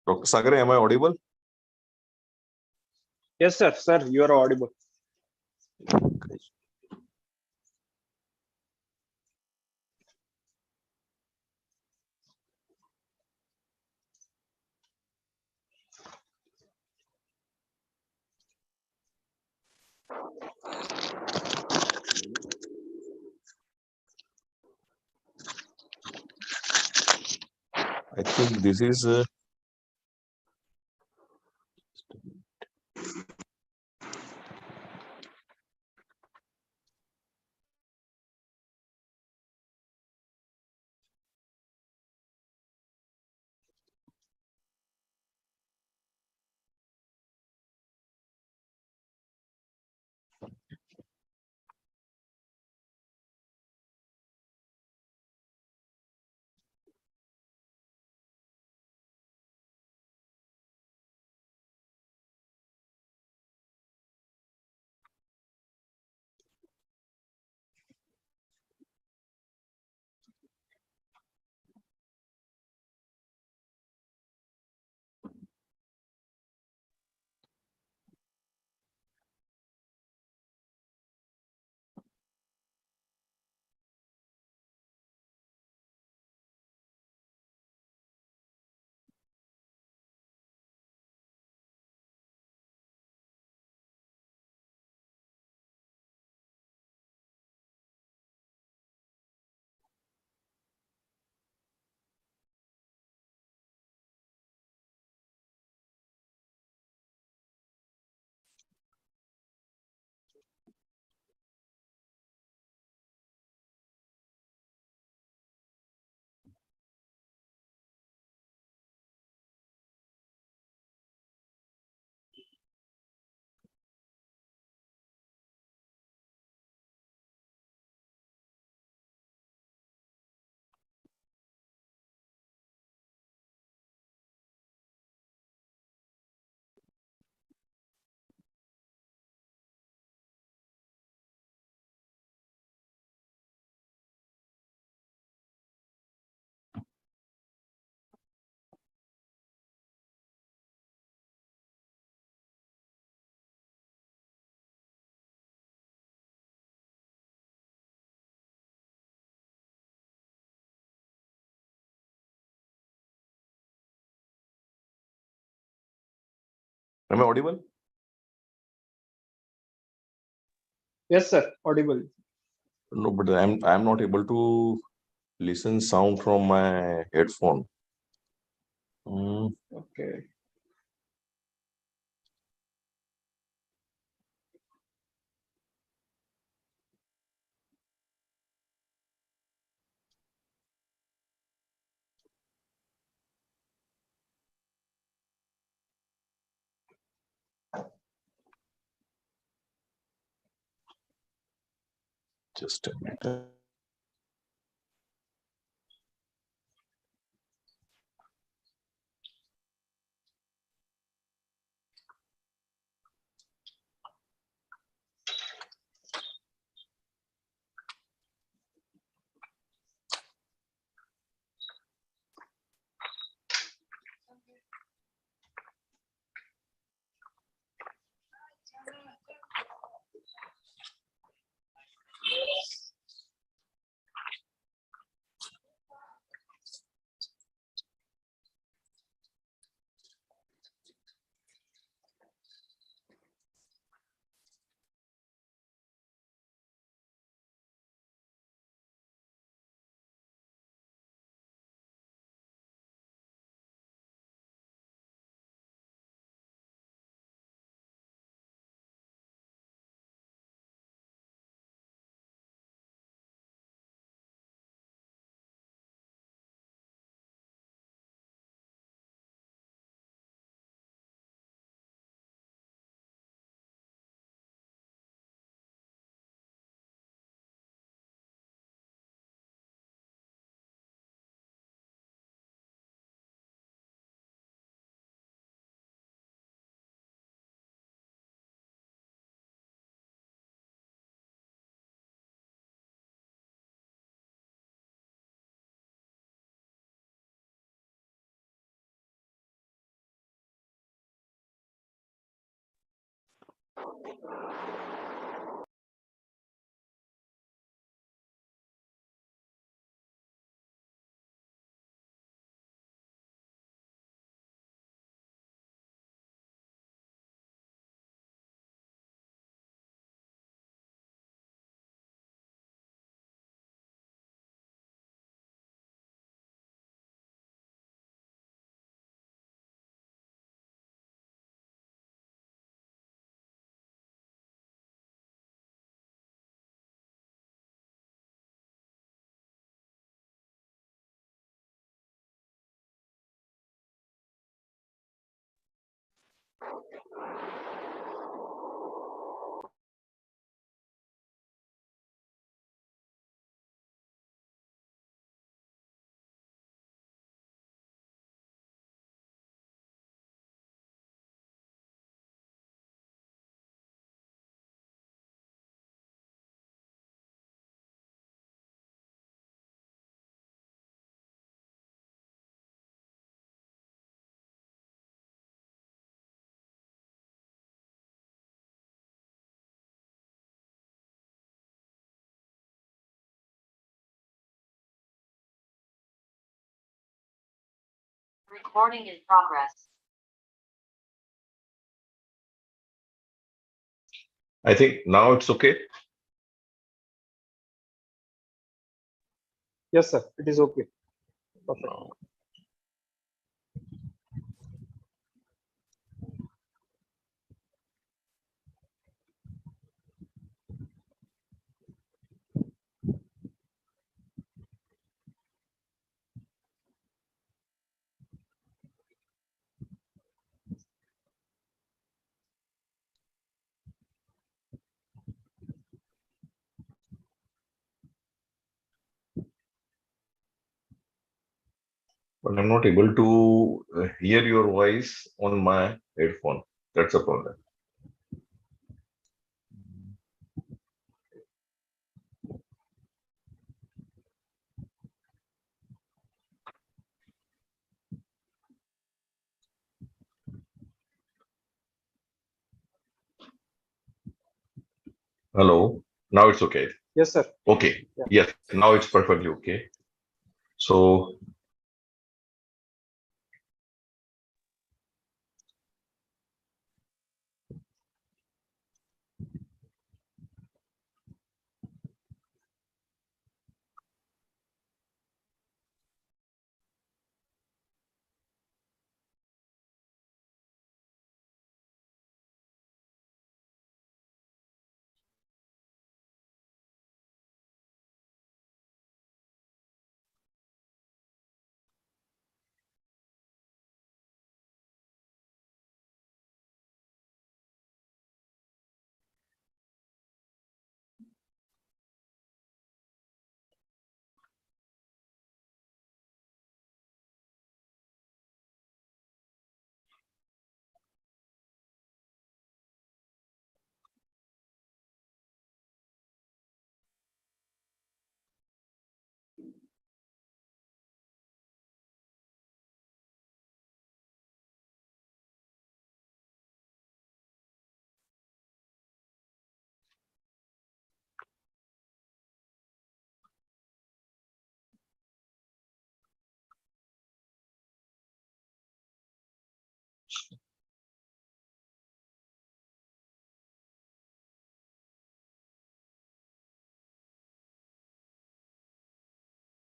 Dr. Sagar, am I audible? Yes, sir. Sir, you are audible. I think this is am I audible? Yes, sir. Audible. No, but I'm not able to listen sound from my headphone. Mm, Okay. just a minute. Recording in progress. I think now it's okay. Yes, sir. It is okay. Perfect. Now, but I'm not able to hear your voice on my headphone. That's a problem. Hello. Now it's okay. Yes, sir. Okay. Yeah. Yes. Now it's perfectly okay. So,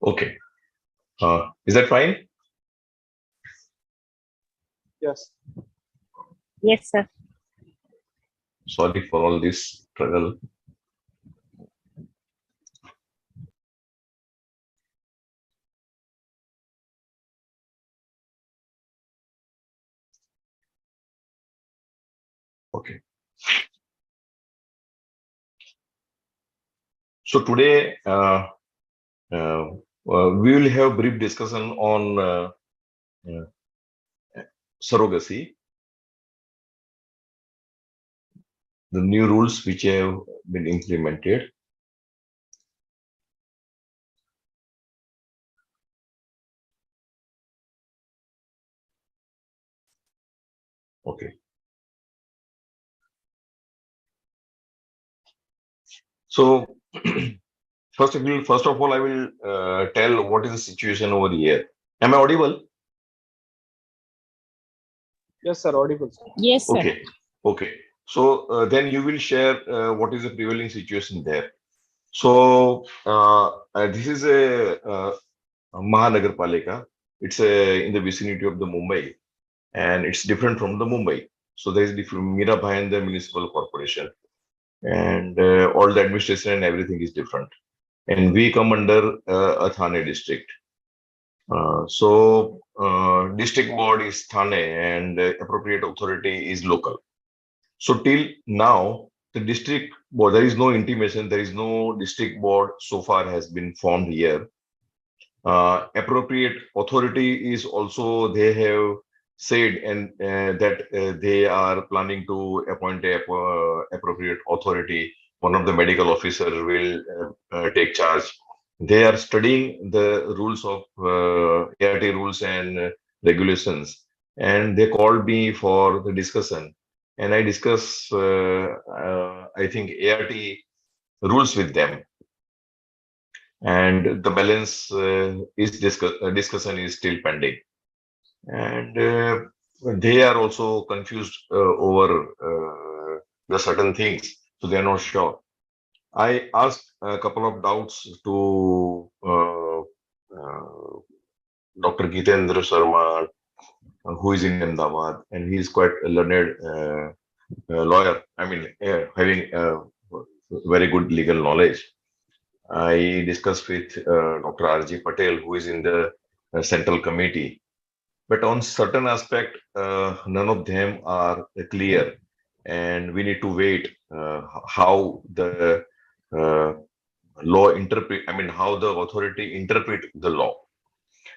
okay. Is that fine? Yes. Yes, sir. Sorry for all this struggle. Okay. So today, we will have brief discussion on uh, surrogacy, the new rules which have been implemented. Okay. So, first of all, I will tell what is the situation over here. Am I audible? Yes, sir. Audible, sir. Yes, sir. Okay. Okay. So then you will share what is the prevailing situation there. So this is a Mahanagarpalika. It's in the vicinity of the Mumbai, and it's different from the Mumbai. So there is different Mira Bhayandar Municipal Corporation, and all the administration and everything is different. And we come under a Thane district. District board is Thane, and appropriate authority is local. So till now, the district board, there is no intimation, there is no district board so far has been formed here. Appropriate authority is also, they have said and that they are planning to appoint a appropriate authority. One of the medical officers will take charge. They are studying the rules of ART rules and regulations, and they called me for the discussion. And I discuss, I think, ART rules with them, and the balance discussion is still pending, and they are also confused over the certain things, so they are not sure. I asked a couple of doubts to Dr. Gitendra Sharma, who is in Ahmedabad, and he is quite a learned lawyer, I mean, having very good legal knowledge. I discussed with Dr. R.J. Patel, who is in the central committee. But on certain aspect, none of them are clear, and we need to wait how the uh, law interpret. I mean, how the authority interpret the law.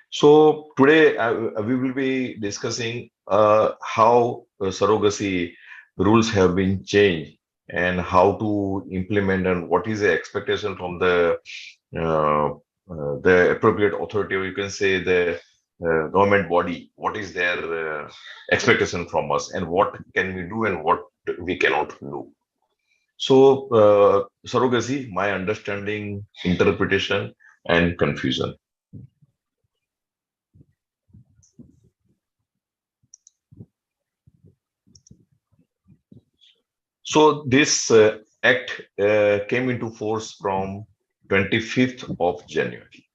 So today we will be discussing how surrogacy rules have been changed and how to implement, and what is the expectation from the appropriate authority, or you can say the government body. What is their expectation from us, and what can we do and what we cannot do. So surrogacy, my understanding, interpretation, and confusion. So this act came into force from 25th of January.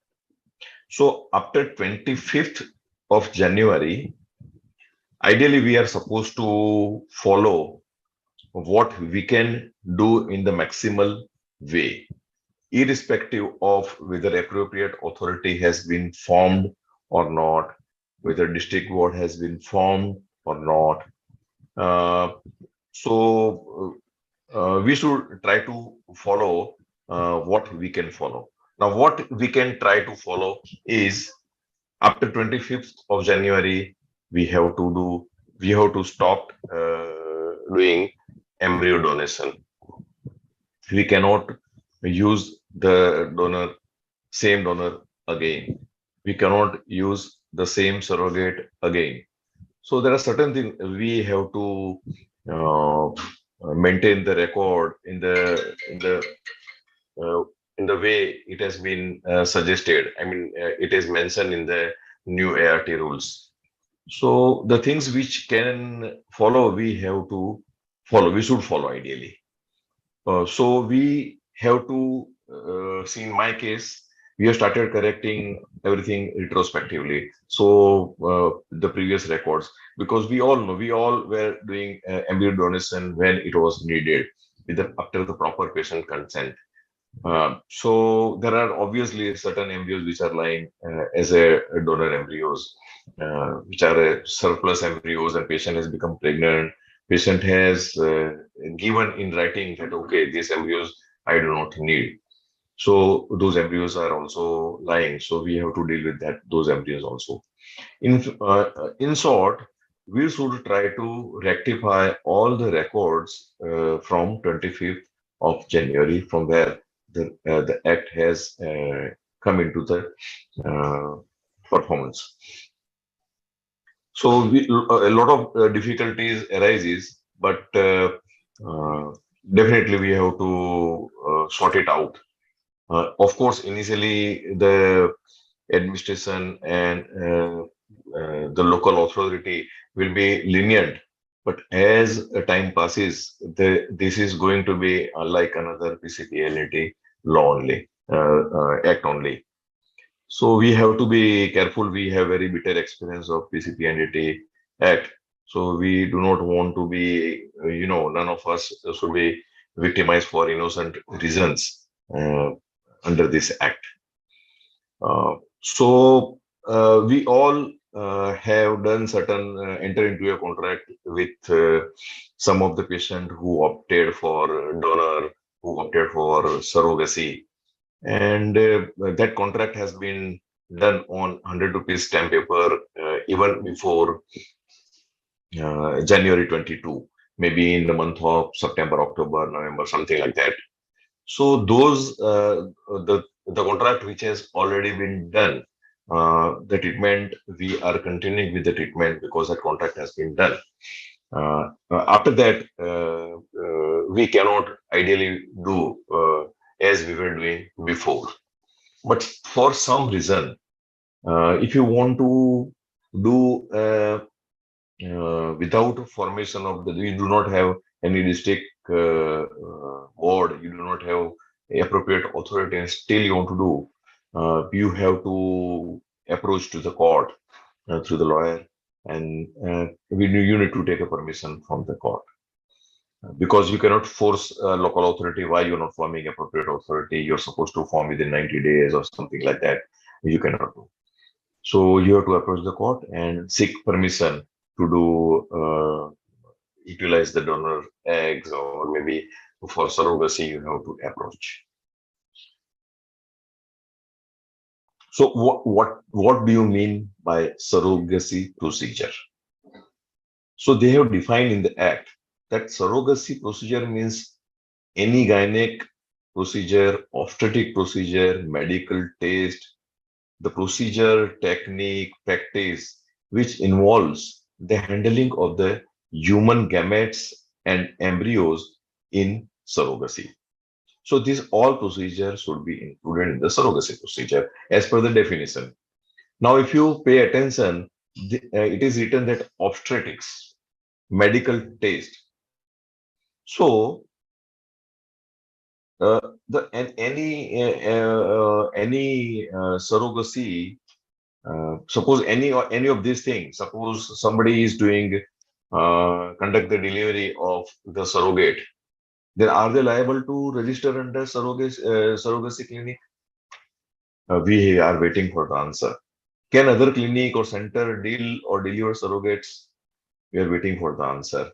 So after 25th of January, ideally we are supposed to follow what we can do in the maximal way, irrespective of whether appropriate authority has been formed or not, whether district board has been formed or not. Uh, so we should try to follow what we can follow. Now, what we can try to follow is, after 25th of January, we have to stop doing embryo donation. We cannot use the same donor again. We cannot use the same surrogate again. So there are certain things we have to uh, maintain the record uh, in the way it has been suggested. I mean, it is mentioned in the new ART rules. So the things which can follow, we have to follow. We should follow ideally. So we have to see, in my case, we have started correcting everything retrospectively. So the previous records, because we all know, we all were doing embryo donation when it was needed, after the proper patient consent. So there are obviously certain embryos which are lying as a donor embryos, which are surplus embryos, and patient has become pregnant. Patient has given in writing that, okay, these embryos I do not need. So those embryos are also lying. So we have to deal with those embryos also. In short, we should try to rectify all the records from 25th of January, from where the act has come into the uh, performance. So a lot of difficulties arises, but definitely we have to sort it out. Of course, initially the administration and the local authority will be lenient, but as time passes, this is going to be like another PCPLNT law only, act only. So we have to be careful. We have very bitter experience of PCPNDT Act. So we do not want to be, none of us should be victimized for innocent reasons under this act. So we all have done certain enter into a contract with some of the patient who opted for donor, who opted for surrogacy, and that contract has been done on 100 rupees stamp paper even before January 22, maybe in the month of September, October, November, something like that. So those the contract which has already been done, the treatment, we are continuing with the treatment because that contract has been done. After that, we cannot ideally do as we were doing before. But for some reason, if you want to do without formation of you do not have any district board, you do not have appropriate authority, and still you want to do, you have to approach to the court through the lawyer, and you need to take a permission from the court. Because you cannot force a local authority why you're not forming appropriate authority. You're supposed to form within 90 days or something like that. You cannot do. So you have to approach the court and seek permission to do utilize the donor eggs, or maybe for surrogacy you have to approach. So what do you mean by surrogacy procedure? So they have defined in the act that surrogacy procedure means any gynec procedure, obstetric procedure, medical test, the procedure, technique, practice, which involves the handling of the human gametes and embryos in surrogacy. So these all procedures should be included in the surrogacy procedure as per the definition. Now, if you pay attention, it is written that obstetrics, medical test. So the and any surrogacy, suppose any of these things, suppose somebody is doing conduct the delivery of the surrogate, then are they liable to register under surrogacy clinic? We are waiting for the answer. Can other clinic or center deal or deliver surrogates? We are waiting for the answer.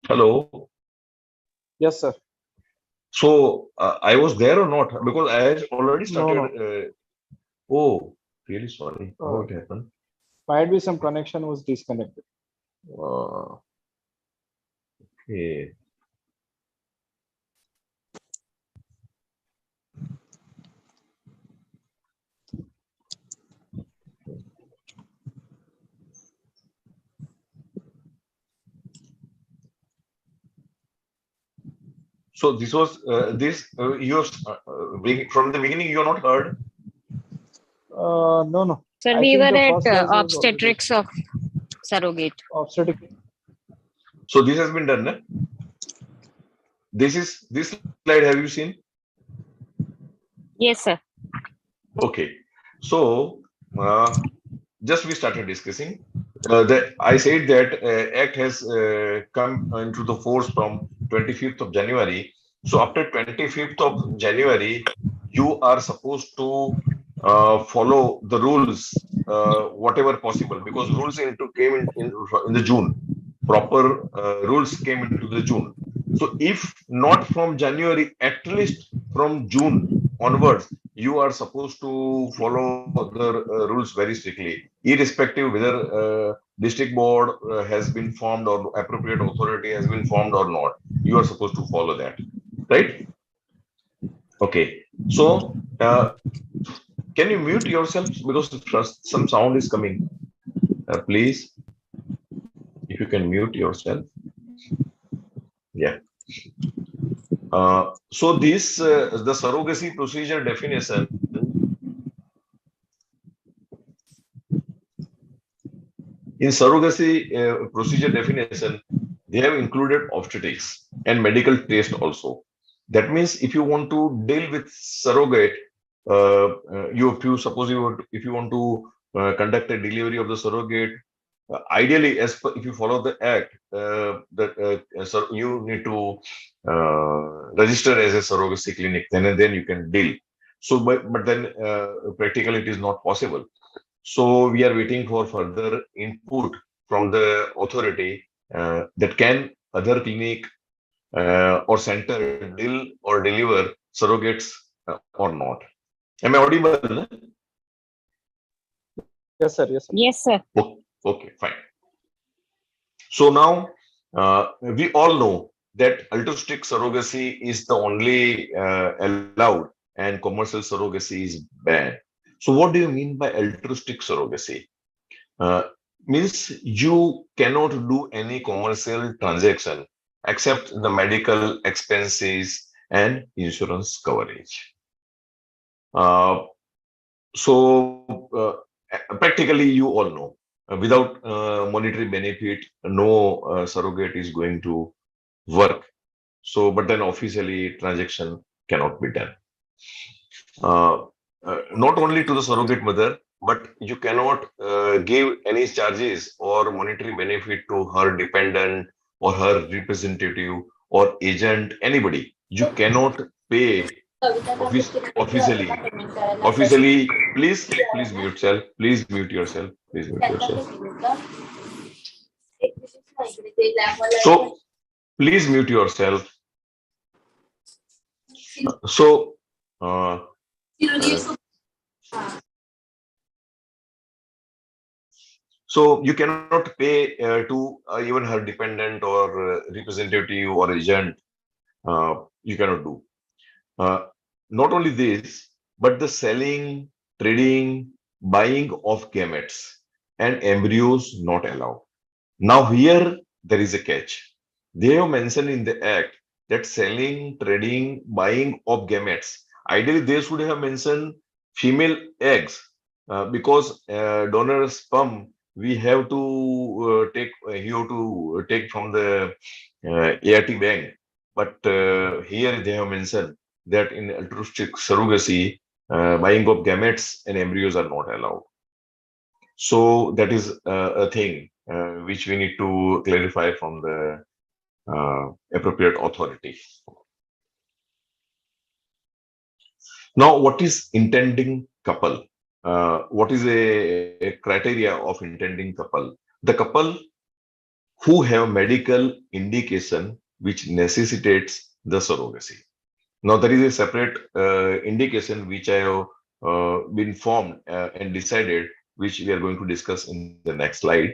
Hello. Yes, sir. So I was there or not? Because I had already No, started. no. Oh, really sorry. How Uh, it happened? Might be some connection was disconnected. Uh, okay. So this was this you from the beginning you are not heard. No, no. Sir, I we think were the at first slide was already obstetrics of surrogate. obstetric. So this has been done. Ne? This slide. Have you seen? Yes, sir. Okay. So just we started discussing. That I said that Act has come into the force from 25th of January. So after 25th of January, you are supposed to follow the rules, whatever possible, because rules in the June. Proper rules came into the June. So if not from January, at least from June onwards, you are supposed to follow the rules very strictly, irrespective whether district board has been formed or appropriate authority has been formed or not. You are supposed to follow that, right? Okay. So can you mute yourself because some sound is coming? Please, if you can mute yourself. Yeah. So this the surrogacy procedure definition. In surrogacy procedure definition, they have included obstetrics and medical test also. That means if you want to deal with surrogate, you if you suppose you if you want to conduct a delivery of the surrogate, ideally, as per, if you follow the act, so you need to register as a surrogacy clinic, then and then you can deal. So, but then practically it is not possible. So we are waiting for further input from the authority that can other clinic or center deal or deliver surrogates or not. Am I audible? No? Yes, sir. Yes, sir. Yes, sir. Okay, fine. So now we all know that altruistic surrogacy is the only allowed and commercial surrogacy is banned. So what do you mean by altruistic surrogacy? Uh, Means you cannot do any commercial transaction except the medical expenses and insurance coverage. Uh, so practically you all know without monetary benefit, no surrogate is going to work. So, but then officially transaction cannot be done. Uh, Not only to the surrogate mother, but you cannot give any charges or monetary benefit to her dependent or her representative or agent, anybody. You cannot pay officially. Officially, please mute yourself. Please mute yourself. Please mute yourself. So, please mute yourself. So, uh, uh, so you cannot pay to even her dependent or representative or agent. You cannot do. Uh, Not only this, but the selling, trading, buying of gametes and embryos not allowed. Now here there is a catch. They have mentioned in the act that selling, trading, buying of gametes. Ideally, they should have mentioned female eggs because donor sperm we have to take you have to take from the ART bank. But here they have mentioned that in altruistic surrogacy, buying of gametes and embryos are not allowed. So that is a thing which we need to clarify from the appropriate authority. Now, what is intending couple? What is a criteria of intending couple? The couple who have medical indication which necessitates the surrogacy. Now, there is a separate indication which I have been formed and decided, which we are going to discuss in the next slide.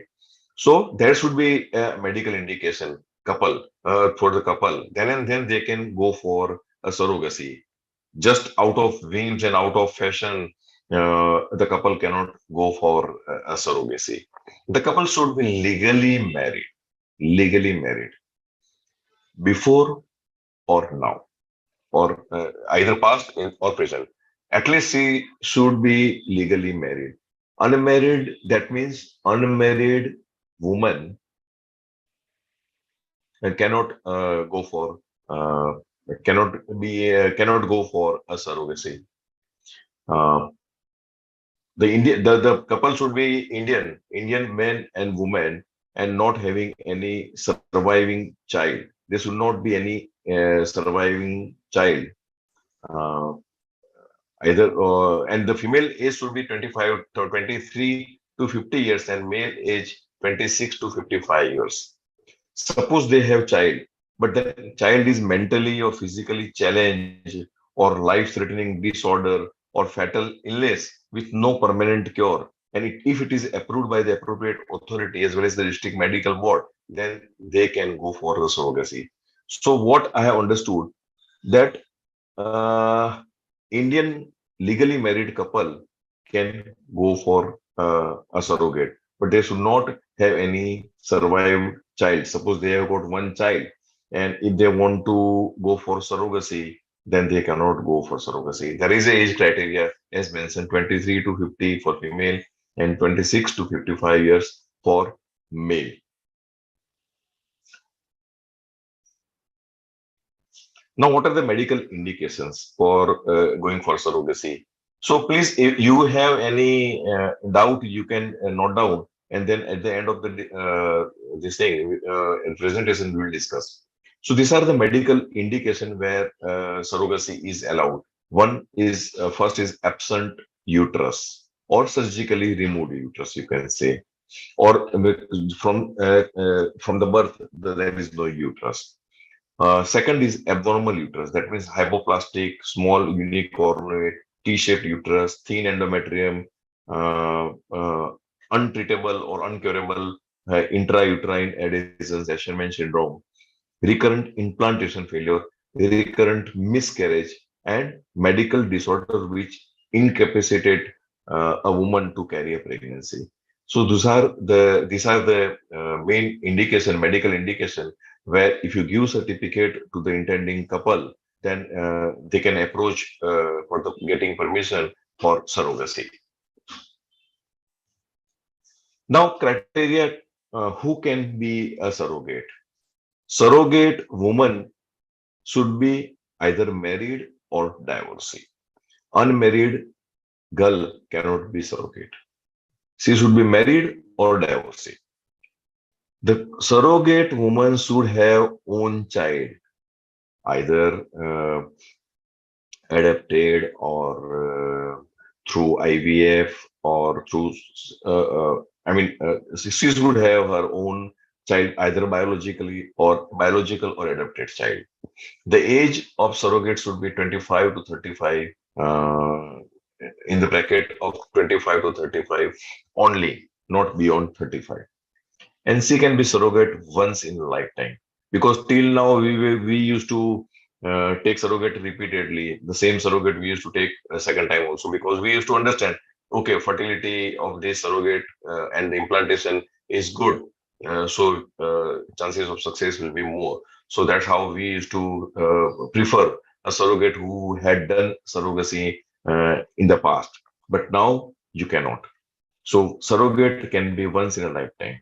So, there should be a medical indication for the couple. Then and then they can go for a surrogacy. Just out of whims and out of fashion, the couple cannot go for a surrogacy. The couple should be legally married before or now, or either past or present. At least she should be legally married. Unmarried, that means unmarried woman cannot go for uh, cannot go for a surrogacy. Uh, the couple should be Indian men and women, and not having any surviving child. There should not be any surviving child. Uh, Either and the female age should be 25 to 23 to 50 years, and male age 26 to 55 years. Suppose they have child, but the child is mentally or physically challenged, or life-threatening disorder, or fatal illness with no permanent cure, and if it is approved by the appropriate authority as well as the district medical board, then they can go for the surrogacy. So what I have understood, that uh, Indian legally married couple can go for a surrogate, but they should not have any survived child. Suppose they have got one child, and if they want to go for surrogacy, then they cannot go for surrogacy. There is a age criteria, as mentioned, 23 to 50 for female and 26 to 55 years for male. Now, what are the medical indications for going for surrogacy? So please, if you have any doubt, you can note down, and then at the end of the this thing presentation, we will discuss. So these are the medical indication where surrogacy is allowed. One is first is absent uterus or surgically removed uterus, you can say, or from the birth there is no uterus. Second is abnormal uterus. That means hypoplastic, small, unicornuate, T-shaped uterus, thin endometrium, untreatable or uncurable intrauterine adhesions, Asherman syndrome, recurrent implantation failure, recurrent miscarriage, and medical disorder which incapacitate a woman to carry a pregnancy. So these are the main indication, medical indication, where if you give certificate to the intending couple, then they can approach for the getting permission for surrogacy. Now, criteria: who can be a surrogate? Surrogate woman should be either married or divorcee. Unmarried girl cannot be surrogate. She should be married or divorcee. The surrogate woman should have own child, either adopted or through IVF or through, she should have her own child, either biological or adopted child. The age of surrogate should be 25 to 35, in the bracket of 25 to 35 only, not beyond 35. And she can be surrogate once in a lifetime, because till now we used to take surrogate repeatedly. The same surrogate we used to take a second time also, because we used to understand, okay, fertility of this surrogate and the implantation is good, so chances of success will be more. So that's how we used to prefer a surrogate who had done surrogacy in the past. But now you cannot. So surrogate can be once in a lifetime.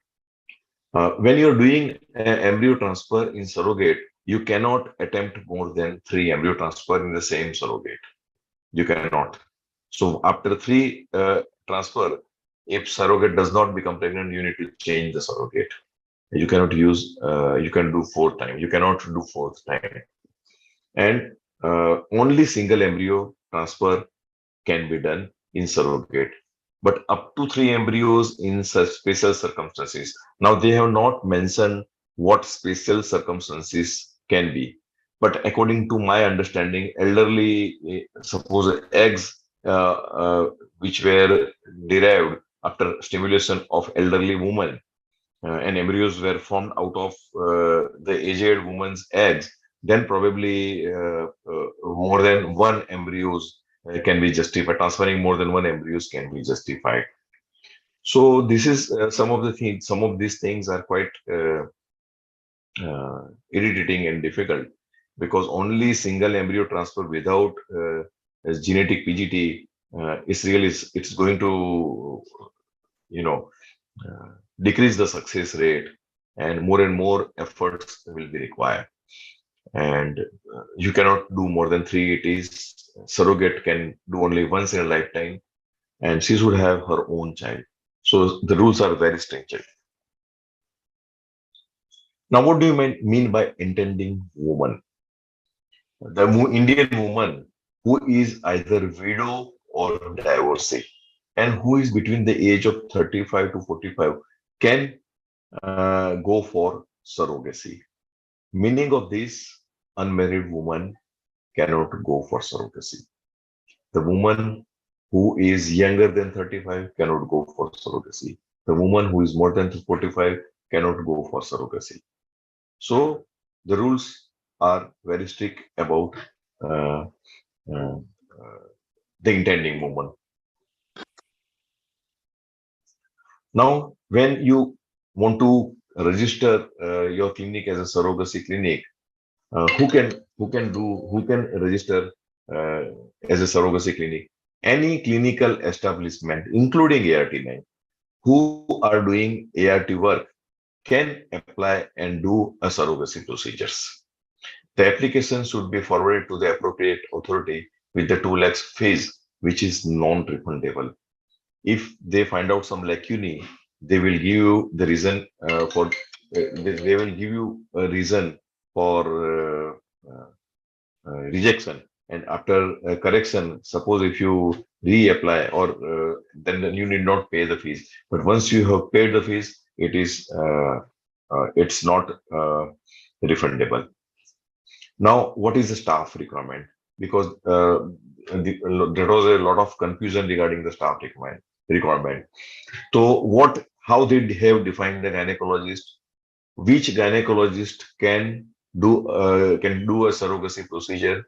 When you're doing embryo transfer in surrogate, you cannot attempt more than 3 embryo transfer in the same surrogate. You cannot. So after 3 transfer, if surrogate does not become pregnant, you need to change the surrogate. You cannot use, you can do 4th time. You cannot do 4th time. And only single embryo transfer can be done in surrogate. but up to three embryos in such special circumstances. Now, they have not mentioned what special circumstances can be. But according to my understanding, elderly, suppose eggs which were derived after stimulation of elderly woman and embryos were formed out of the aged woman's eggs, then probably more than one embryos can be justified. Transferring more than one embryos can be justified. So this is some of the things. Some of these things are quite irritating and difficult because only single embryo transfer without genetic PGT is really it's going to you know uh, decrease the success rate, and more efforts will be required. And you cannot do more than three. It is surrogate can do only once in a lifetime, and she should have her own child. So the rules are very stringent. Now, what do you mean by intending woman? The Indian woman who is either widow or divorcee, and who is between the age of 35 to 45 can go for surrogacy. Meaning of this, unmarried woman cannot go for surrogacy. The woman who is younger than 35 cannot go for surrogacy. The woman who is more than 45 cannot go for surrogacy. So the rules are very strict about uh, uh, the intending woman. Now, when you want to register your clinic as a surrogacy clinic, who can register uh, as a surrogacy clinic? Any clinical establishment, including ART9, who are doing ART work can apply and do a surrogacy procedures. The application should be forwarded to the appropriate authority with the 2 lakhs fees, which is non-refundable. If they find out some lacunae, they will give you the reason they will give you a reason for rejection. And after correction, suppose if you reapply or then you need not pay the fees. But once you have paid the fees, it's not refundable. Now, what is the staff requirement? Because there was a lot of confusion regarding the staff requirement. So, how they have defined the gynecologist? Which gynecologist can do a surrogacy procedure?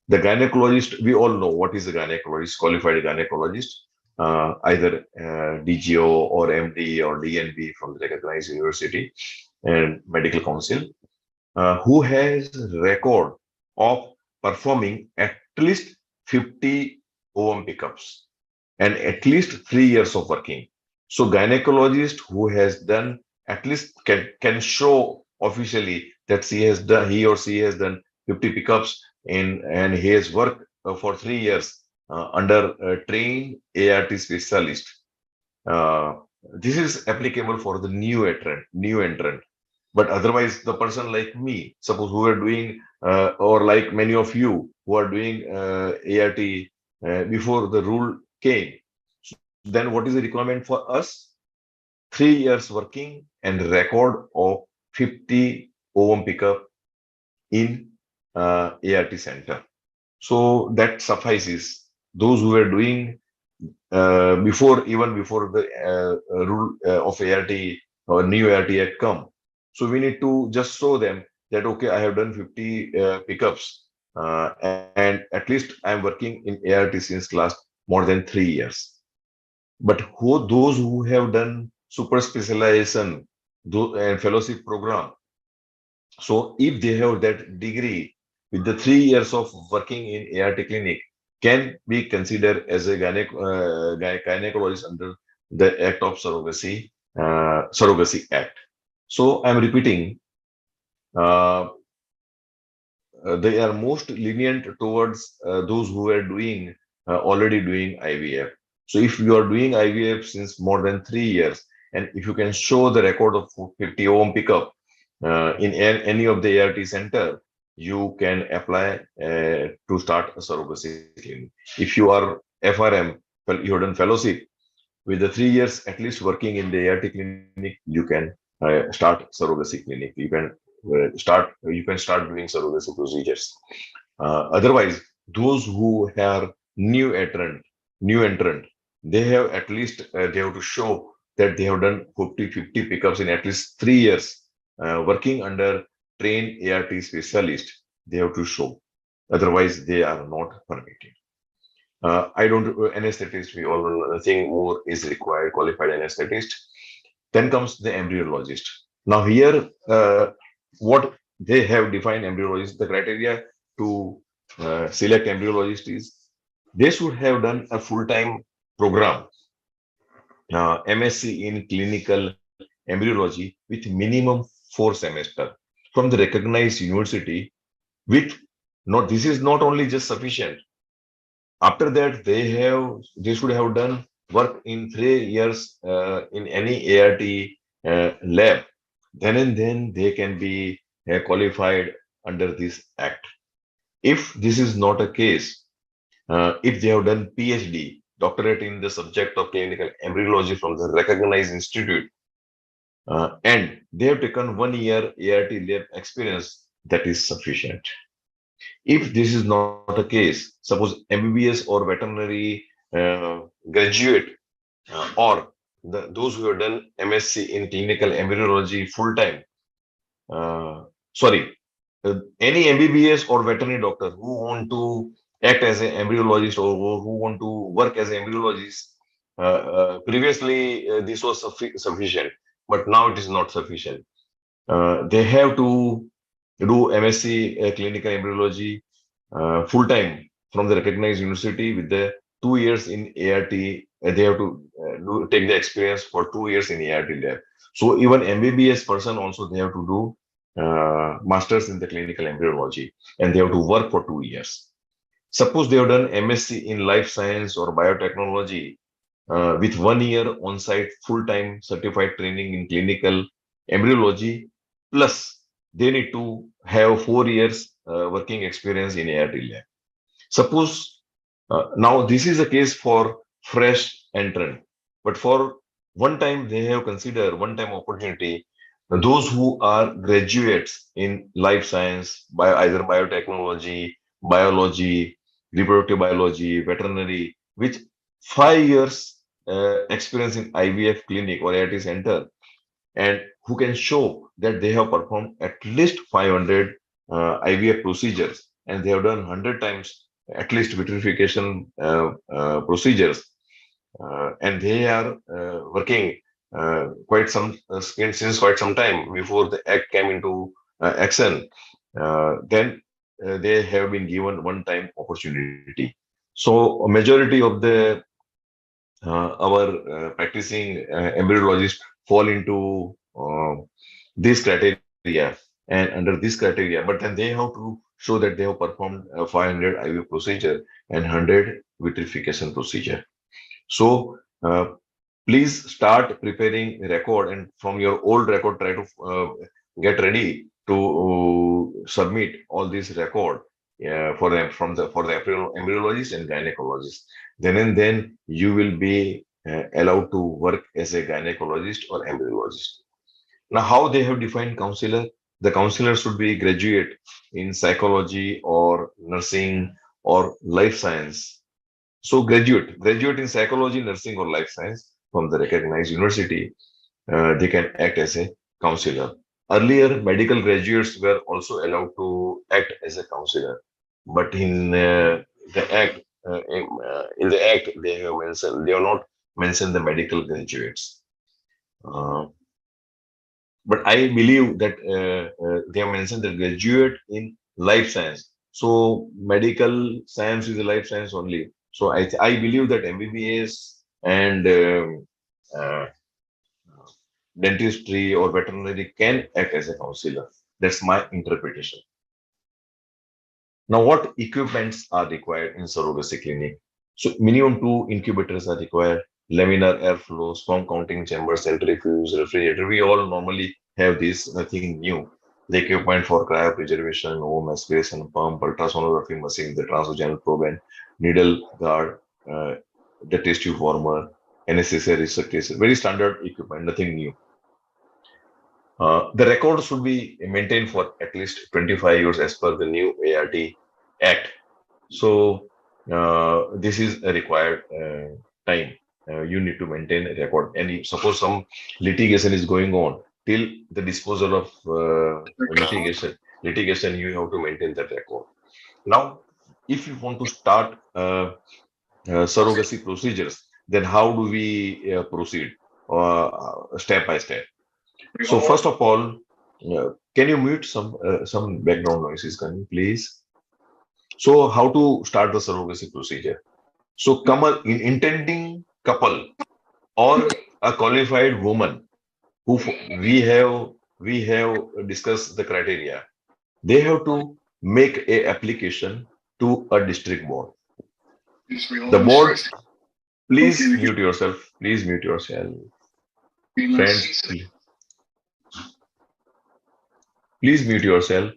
The gynecologist, we all know what is a gynecologist, qualified gynecologist, either DGO or MD or DNB from the recognized university and medical council, who has record of performing at least 50 OM pickups and at least 3 years of working. So gynecologist who has done at least can show officially that he or she has done 50 pickups and he has worked for 3 years under a trained ART specialist. This is applicable for the new entrant. But otherwise, the person like me, suppose who are doing, or like many of you who are doing ART before the rule came, then what is the requirement for us? 3 years working and record of 50 OM pickup in ART center. So that suffices. Those who were doing even before the rule of ART or new ART Act come. So we need to just show them that, okay, I have done 50 pickups and at least I'm working in ART since last more than 3 years. But those who have done super specialization and fellowship program, so if they have that degree with the 3 years of working in ART clinic, can be considered as a gynecologist under the Act of Surrogacy Act. So I'm repeating, uh, they are most lenient towards those who are already doing IVF. So if you are doing IVF since more than 3 years, and if you can show the record of 50 ohm pickup in any of the ART center, you can apply to start a surrogacy clinic. If you are FRM, you have done fellowship, with the 3 years at least working in the ART clinic, you can start surrogacy clinic. You can start doing surrogacy procedures. Otherwise, those who are new entrant, they have at least they have to show that they have done 50 pickups in at least 3 years, working under trained ART specialist. They have to show. Otherwise, they are not permitted. I don't anesthetist. We all know nothing more is required. Qualified anesthetist. Then comes the embryologist. Now here, what they have defined embryologist, the criteria to select embryologist is they should have done a full-time program, MSc in clinical embryology with minimum 4 semester from the recognized university with not, this is not only just sufficient. After that, they should have done work in 3 years in any ART lab. Then and then they can be qualified under this act. If this is not a case, if they have done PhD, doctorate in the subject of clinical embryology from the recognized institute, and they have taken 1 year ART lab experience, that is sufficient. If this is not a case, suppose MBBS or veterinary graduate or those who have done MSc in clinical embryology full time, sorry, any MBBS or veterinary doctor who want to act as an embryologist or who want to work as an embryologist, previously this was sufficient, but now it is not sufficient. They have to do MSc clinical embryology full time from the recognized university with the 2 years in ART. They have to take the experience for 2 years in ART lab. So even MBBS person also they have to do masters in the clinical embryology and they have to work for 2 years. Suppose they have done MSc in life science or biotechnology with 1 year on-site full-time certified training in clinical embryology, plus they need to have 4 years working experience in ART lab. Suppose now this is a case for fresh entrant, but for one time they have considered one-time opportunity. Those who are graduates in life science, by either biotechnology, biology, reproductive biology, veterinary, with 5 years experience in IVF clinic or ART center, and who can show that they have performed at least 500 IVF procedures and they have done 100 times at least vitrification procedures, and they are working quite some since quite some time before the act came into action. Then they have been given one-time opportunity. So a majority of the our practicing embryologists fall into this criteria and under this criteria, but then they have to show that they have performed 500 IVF procedure and 100 vitrification procedure. So please start preparing record and from your old record try to get ready to submit all these record for them for the embryologist and gynecologist. Then and then you will be allowed to work as a gynecologist or embryologist. Now, how they have defined counselor? The counselor should be graduate in psychology or nursing or life science. So graduate in psychology, nursing or life science from the recognized university, they can act as a counselor. Earlier, medical graduates were also allowed to act as a counselor, but in the act, they have not mentioned the medical graduates. But I believe that they have mentioned the graduate in life science. So medical science is a life science only. So I believe that MBBS and uh, dentistry or veterinary can act as a counselor. That's my interpretation. Now, what equipments are required in surrogacy clinic? So minimum 2 incubators are required, laminar airflow, sperm counting chamber, centrifuge, refrigerator. We all normally have this, nothing new. The equipment for cryopreservation, home aspiration pump, ultrasonography machine, the transvaginal probe, and needle guard, the test tube warmer, necessary suitcase, very standard equipment, nothing new. The record should be maintained for at least 25 years as per the new ART Act. So this is a required time. You need to maintain a record. And if suppose some litigation is going on till the disposal of litigation, you have to maintain that record. Now, if you want to start surrogacy procedures, then how do we proceed step by step? So first of all, can you mute some background noises, can you please? So how to start the surrogacy procedure? So intending couple or a qualified woman who we have discussed the criteria. They have to make a application to a district board. The board, please mute yourself. Please mute yourself. Friends, please mute yourself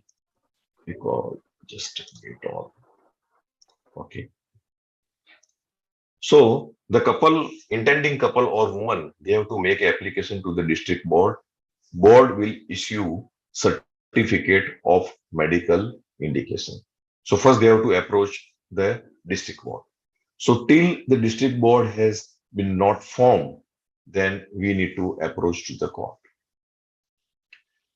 because just mute all. Okay. So the intending couple or woman, they have to make application to the district board. Board will issue certificate of medical indication. So first they have to approach the district board. So till the district board has been not formed, then we need to approach to the court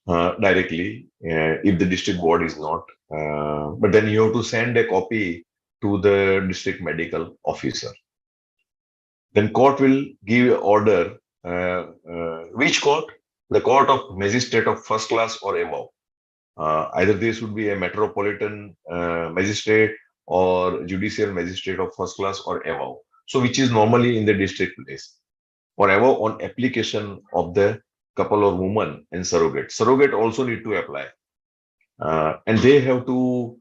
directly if the district board is not. But then you have to send a copy to the district medical officer. Then court will give order. Which court? The court of magistrate of first class or above. Either this would be a metropolitan magistrate or judicial magistrate of first class or above. So which is normally in the district place or above on application of the couple or woman and surrogate. Surrogate also need to apply. And they have to,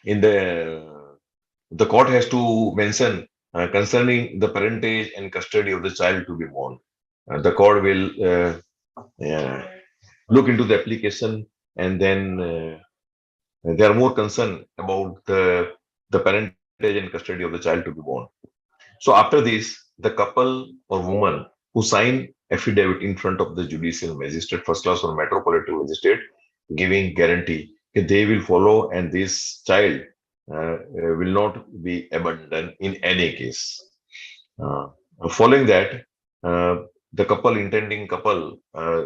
in the court has to mention concerning the parentage and custody of the child to be born. The court will look into the application and then they are more concerned about the parentage and custody of the child to be born. So after this, the couple or woman who sign affidavit in front of the judicial magistrate, first class or metropolitan magistrate, giving guarantee that they will follow and this child will not be abandoned in any case. Following that, the intending couple,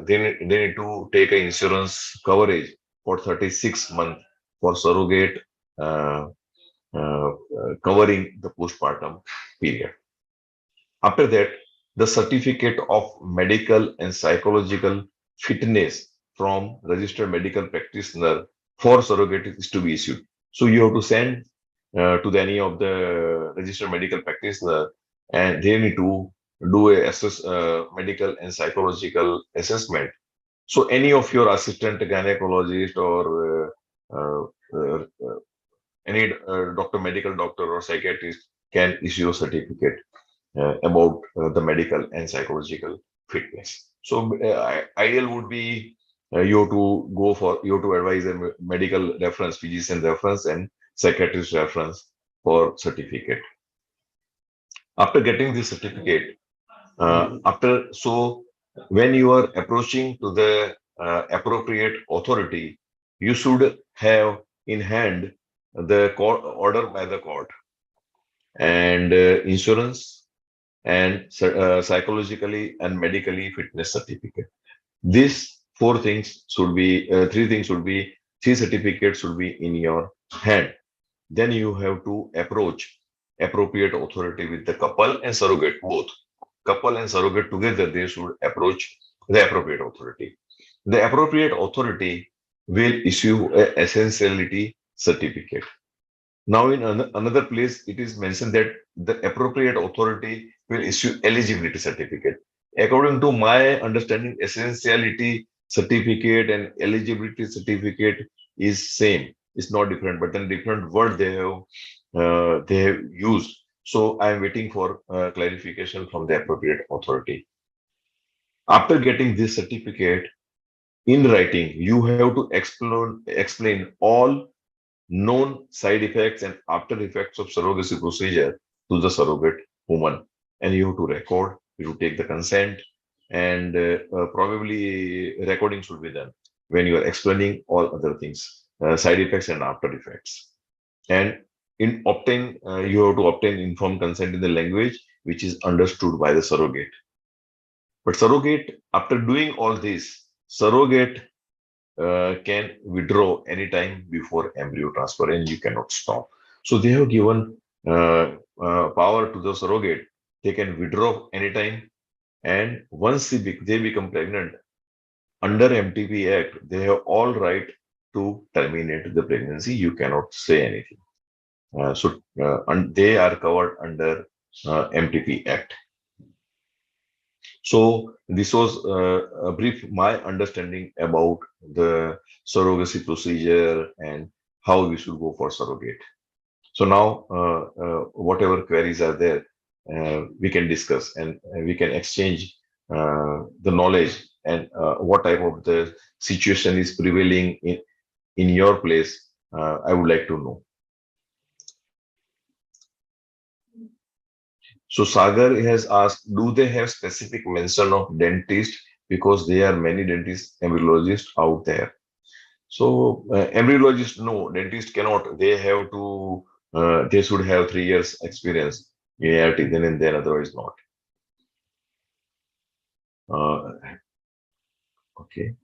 they need to take an insurance coverage for 36 months for surrogate covering the postpartum period. After that, the certificate of medical and psychological fitness from registered medical practitioner for surrogate is to be issued. So you have to send to any of the registered medical practitioner, and they need to do a medical and psychological assessment. So any of your assistant gynecologist or any medical doctor or psychiatrist can issue a certificate about the medical and psychological fitness. So ideal would be you have to advise a medical reference, physician reference, and psychiatrist reference for certificate. After getting this certificate, when you are approaching to the appropriate authority, you should have in hand the court order by the court and insurance and psychologically and medically fitness certificate. These three certificates should be in your hand. Then you have to approach appropriate authority with the couple and surrogate, both. Couple and surrogate together, they should approach the appropriate authority. The appropriate authority will issue an essentiality certificate. Now, in another place, it is mentioned that the appropriate authority will issue eligibility certificate. According to my understanding, essentiality certificate and eligibility certificate is same. It's not different, but then different word they have used. So I am waiting for clarification from the appropriate authority. After getting this certificate in writing, you have to explain all known side effects and after effects of surrogacy procedure to the surrogate woman and you have to record, you have to take the consent, and probably recording should be done when you are explaining all other things, side effects and after effects. And you have to obtain informed consent in the language which is understood by the surrogate. But surrogate, after doing all this, surrogate can withdraw anytime before embryo transfer and you cannot stop. So they have given power to the surrogate. They can withdraw anytime, and once they become pregnant, under MTP Act, they have all right to terminate the pregnancy. You cannot say anything. And they are covered under MTP Act. So this was a brief my understanding about the surrogacy procedure and how we should go for surrogate. So now, whatever queries are there, we can discuss and we can exchange the knowledge and what type of the situation is prevailing in your place. I would like to know. So Sagar has asked, do they have specific mention of dentist because there are many dentists, embryologists out there? So embryologist, no, dentist cannot. They have to. They should have 3 years experience in ART, then and then, otherwise not. Uh, okay.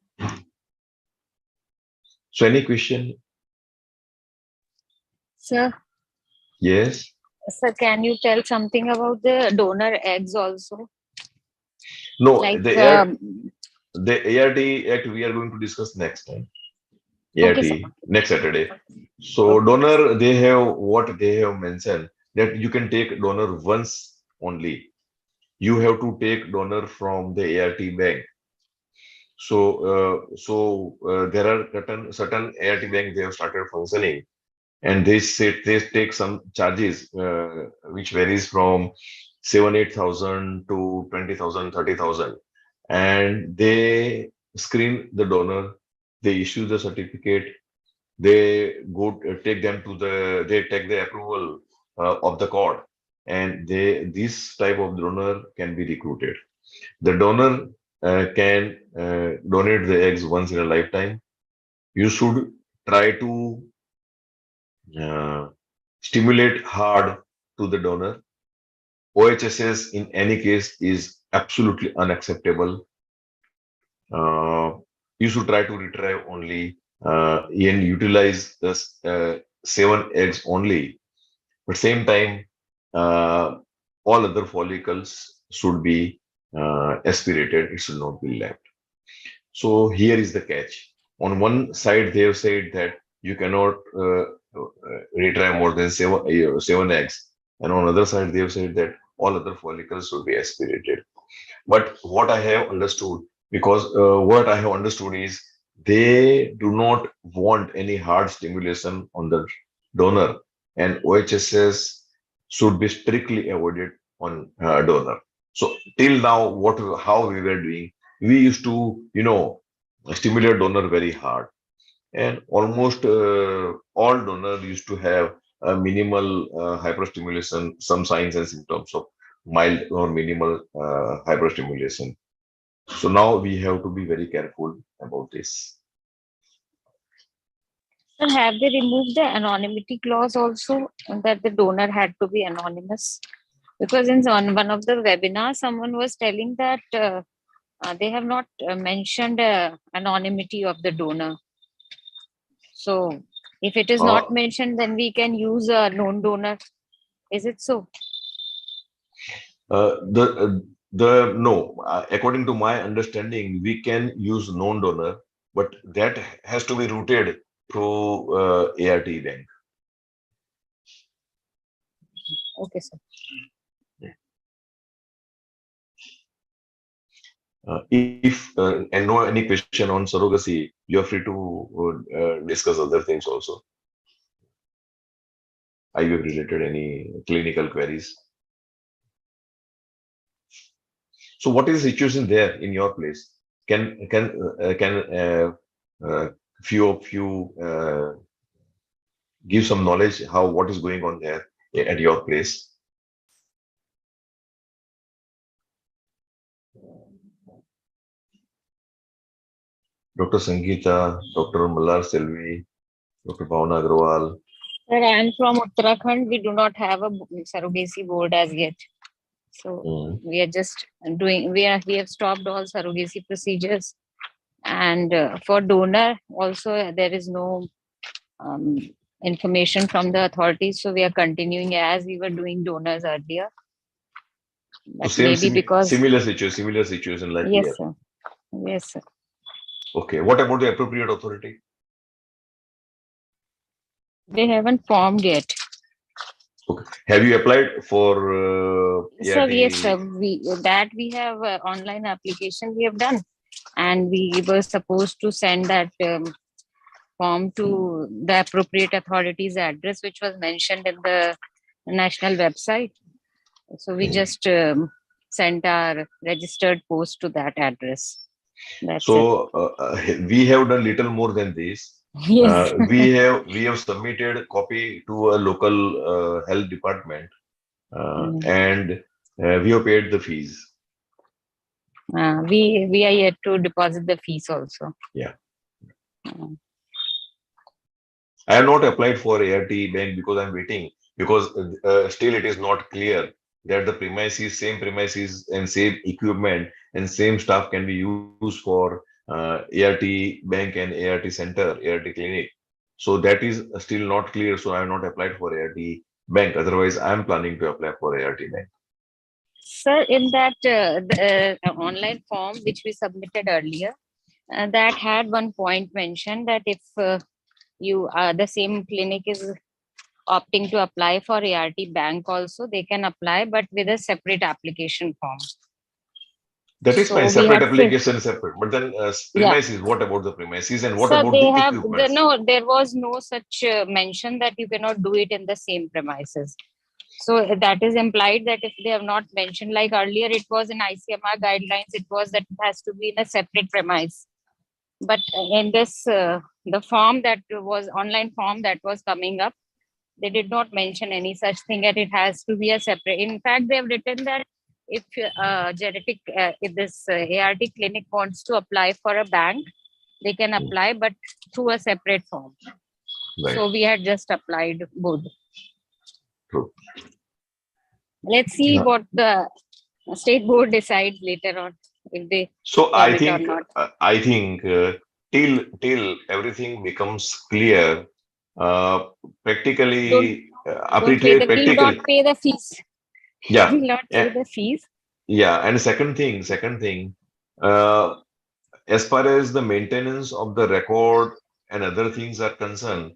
So any question? Sir, Yes. sir, can you tell something about the donor eggs also? No. Like, The ART Act we are going to discuss next time. okay, ART sir. next Saturday. So Okay. donor, they have what they have mentioned that you can take donor once only. You have to take donor from the ART bank. So there are certain ART bank they have started functioning, and they say they take some charges which varies from 7,000, 8,000 to 20,000, 30,000, and they screen the donor, they issue the certificate, they take them to they take the approval of the court, and this type of donor can be recruited. The donor can donate the eggs once in a lifetime. You should try to uh, stimulate hard to the donor. OHSS in any case is absolutely unacceptable. Uh, you should try to retrieve only and utilize the 7 eggs only. But same time, uh, all other follicles should be aspirated. It should not be left. So here is the catch. On one side, they have said that you cannot retrieve more than 7 eggs, and on other side, they have said that all other follicles should be aspirated. But what I have understood, because what I have understood is they do not want any hard stimulation on the donor, and OHSS should be strictly avoided on donor. So till now, how we were doing, we used to, stimulate donor very hard, and almost all donors used to have a minimal hyperstimulation, some signs and symptoms of mild or minimal hyperstimulation. So now we have to be very careful about this. Sir, have they removed the anonymity clause also, that the donor had to be anonymous? Because on one of the webinars, someone was telling that they have not mentioned anonymity of the donor. So if it is Uh, not mentioned, then we can use a known donor. Is it so? the no, according to my understanding, we can use known donor, but that has to be routed through ART bank. Okay, sir. If and no any question on surrogacy, you're free to discuss other things also. Are you related any clinical queries? So what is the situation there in your place? Can few of you give some knowledge how what is going on there at your place? Dr. Sangeeta, Dr. Mallar Selvi, Dr. Bhavana Agrawal. Sir, I am from Uttarakhand. We do not have a surrogacy board as yet. So Mm. we are just doing, we have stopped all surrogacy procedures. And for donor also, there is no um, information from the authorities. So we are continuing as we were doing donors earlier. So But same maybe because, similar situation like yes, here. sir. Yes, sir. Okay. What about the appropriate authority? They haven't formed yet. Okay. Have you applied for Sir, yes, sir. ART? We have online application we have done, and we were supposed to send that form to the appropriate authorities address, which was mentioned in the national website. So we just sent our registered post to that address. That's it. So we have done little more than this. Yes. We have submitted a copy to a local health department, Mm. and we have paid the fees. We are yet to deposit the fees also. Yeah. Mm. I have not applied for ART bank because I'm waiting, because still it is not clear that the same premises and same equipment and same staff can be used for ART bank and ART center, ART clinic. So that is still not clear. So I have not applied for ART bank. Otherwise, I am planning to apply for ART bank. Sir, in that online form which we submitted earlier, that had one point mentioned that if the same clinic is opting to apply for ART bank also, they can apply, but with a separate application form. That is fine. So we Separate had application, separate. But then yeah. premises. What about the premises and what So about they the have equipments? no, there was no such mention that you cannot do it in the same premises. So that is implied that if they have not mentioned, like earlier it was in ICMR guidelines, it was that it has to be in a separate premise. But in this, the form that was online form that was coming up, they did not mention any such thing that it has to be a separate. In fact, they have written that if if this ART clinic wants to apply for a bank, they can Hmm. apply, but through a separate form. Right. So we had just applied both. True. Let's see Yeah. what the state board decides later on, if they So have it or not. I think till everything becomes clear, uh, Don't practically, we'll not practically, pay the fees. yeah, We'll not pay eh, the fees. yeah. And second thing, uh, as far as the maintenance of the record and other things are concerned,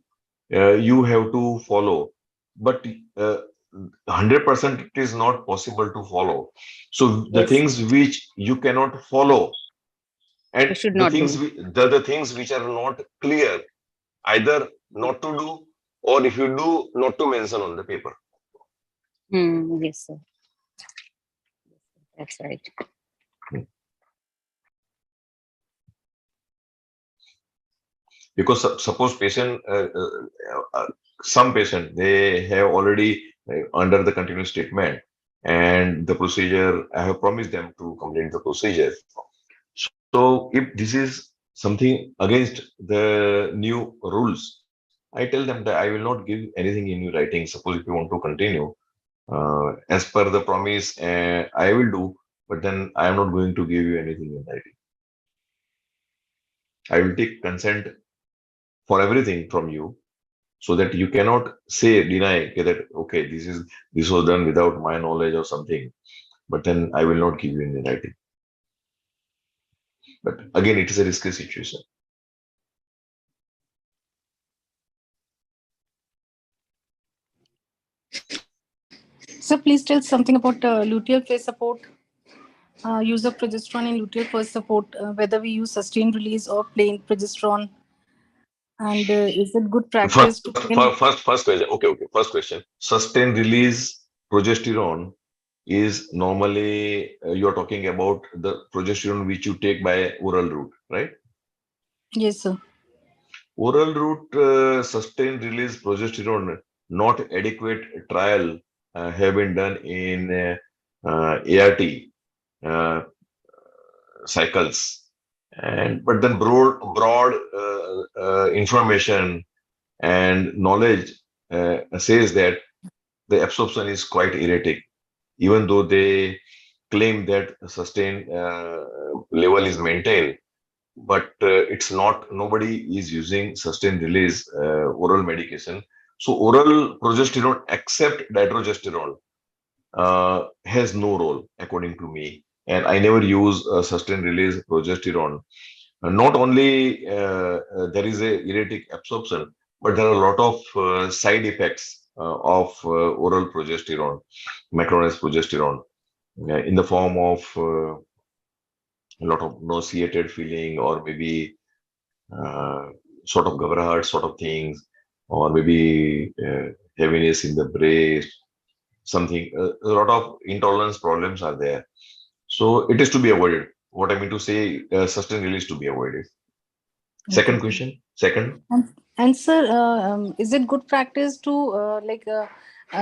you have to follow, but 100% it is not possible to follow. So the Yes, things which you cannot follow, we and should the not things do. the things which are not clear, either not to do, or if you do, not to mention on the paper. Yes, sir. That's right. Because suppose patient some patient, they have already under the continuous treatment, and the procedure, I have promised them to complete the procedure. So if this is something against the new rules, I tell them that I will not give anything in your writing. Suppose if you want to continue as per the promise, I will do, but then I am not going to give you anything in writing. I will take consent for everything from you, so that you cannot deny, okay, that okay, this was done without my knowledge or something, but then I will not give you any writing. But again, it is a risky situation. So please tell something about luteal phase support, use of progesterone in luteal phase support, whether we use sustained release or plain progesterone, and is it good practice to plain? First question. Okay. First question. Sustained release progesterone is normally, you are talking about the progesterone which you take by oral route, right? Yes, sir. Oral route sustained release progesterone, not adequate trial have been done in ART uh, cycles, And but then broad information and knowledge says that the absorption is quite erratic, even though they claim that sustained level is maintained. But it's not. Nobody is using sustained release oral medication. So oral progesterone, except dydrogesterone, has no role according to me. And I never use sustained release progesterone. Not only there is a erratic absorption, but there are a lot of side effects of oral progesterone, macronized progesterone, in the form of a lot of nauseated feeling, or maybe uh, sort of Gavrahat sort of things, or maybe heaviness in the breast, something. A lot of intolerance problems are there. So it is to be avoided. What I mean to say, sustained release to be avoided. Okay. Second question. Second. And sir, is it good practice to